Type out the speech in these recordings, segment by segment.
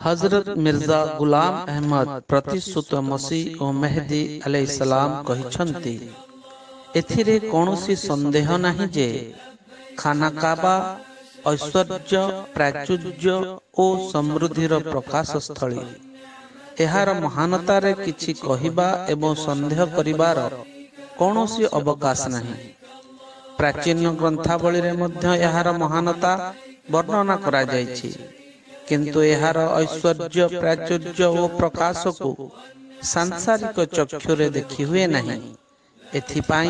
हजरत मिर्जा गुलाम अहमद प्रतिश्रुत मसीह और मेहदी अलैहिस्सलाम कहिछन्ति, एथिरे कौनसी संदेह नहीं जे खाना काबा ऐश्वर्य प्राचुर्य और समृद्धिर प्रकाश स्थली। एहार महानतारे किछि कहिबा एवं संदेह करिबार कौनसी अवकाश नहीं। प्राचीन ग्रंथावली रे मध्य एहार महानता वर्णना करा जायछि, किंतु एहार ऐश्वर्य प्राचुर्य और प्रकाश को सांसारिक चक्षुरे देखि हुए नहीं। एथिपाई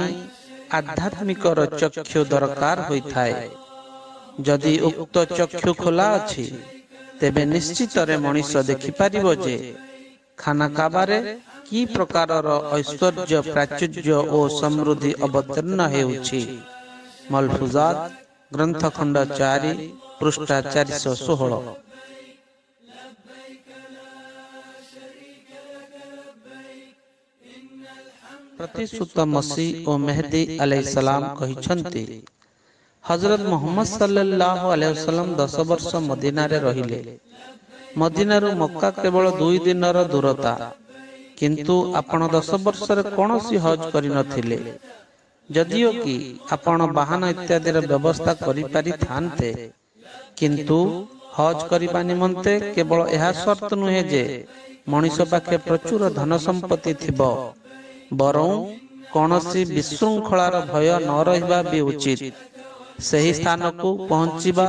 आध्यात्मिकर चक्षु दरकार होइथाए। जदि उक्त चक्षु खोला अछि तेबे निश्चित रे मनुष्य देखि पारिबो जे खाना काबारे की प्रकारर ऐश्वर्य प्राचुर्य और समृद्धि अवतीर्ण हेउछि। मलफुजात ग्रंथखंड 4 पृष्ठा 416। प्रतिश्रुत मसीह और मेहदी अलैहिस्सलाम कहिछन्ति, हजरत मोहम्मद सल्लल्लाहु अलैहि वसल्लम 10 वर्ष मदीना रे रहिले। मदीनारू मक्का केवल 2 दिनर दूरता, किंतु आपण 10 वर्ष रे कोनोसी हज करि नथिले। जदियो कि आपण वाहन इत्यादि व्यवस्था करि पारि थान्ते, किंतु हज करिबा निमंते केवल एहा शर्त नुहे जे मनुष्य पाखे प्रचुर धन संपत्ति थिबो, बरं कौनसी विशृंखलार भय न रहिबा भी उचित। सही स्थान को पहुँचीबा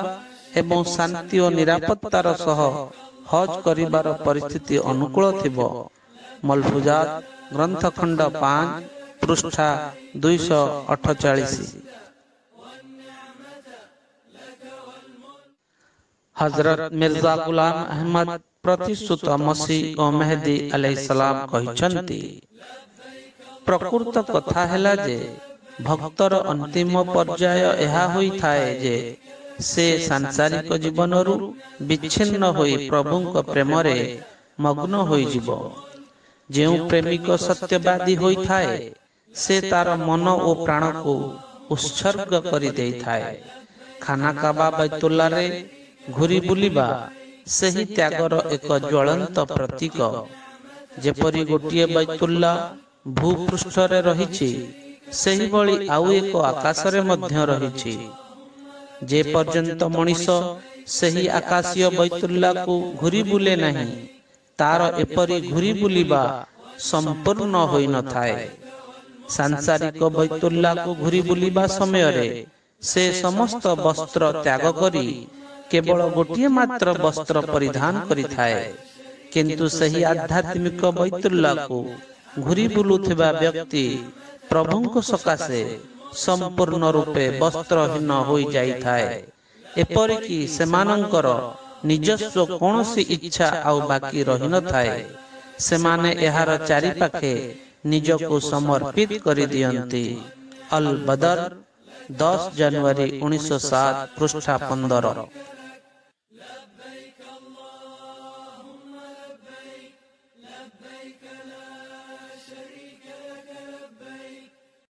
एवं शांति और निरापत्तार सह हज करिबार परिस्थिति अनुकूल थिबो। मलफुजात ग्रंथखंड 5 पृष्ठा 248। हजरत मिर्जा गुलाम अहमद प्रतिश्रुत मसीह और मेहदी अलैहिस्सलाम कहिछन्ति, प्रकृत कथा हैला जे भक्तर अंतिम पर्याय एहा होई थाए जे से सांसारिक जीवनरु विच्छिन्न होई प्रभुंक प्रेमरे मग्न होई जिवो। जेउ प्रेमिक सत्यवादी होई थाए से तार मन और प्राण को उत्सर्ग करि देई थाए। खाना काबा बैतुल्ला रे घुरी बुलिबा सही त्यागर एक ज्वलंत प्रतीक। जेपरि गोटिए बैतुल्ला भूपृष्ठ रे रहिछि, सही भली आउ एक आकाश रे मध्य रहिछि। जे पर्यंत मनुष्य सही आकाशीय बैतुल्ला को घुरी बुले नहीं, तार एपरि घुरी बुलिबा संपूर्ण होई न थाए। सांसारिक बैतुल्ला को घुरी बुलिबा समय रे से समस्त वस्त्र त्याग करी केवल गोटिए मात्र वस्त्र परिधान करि थाए, किंतु सही आध्यात्मिक बैतुल्ला को घुरी बुलुथिबा व्यक्ति प्रभुंक सकाशे संपूर्ण रूपे वस्त्रहीन होई जाई थाए। एपरिकी सेमानंकर निजस्व कौनसी इच्छा आउ बाकी रही न थाए। सेमाने एहार चारि पाखे निजको समर्पित करि दियंती। अल बदर 10 जनवरी 1907 पृष्ठा 15।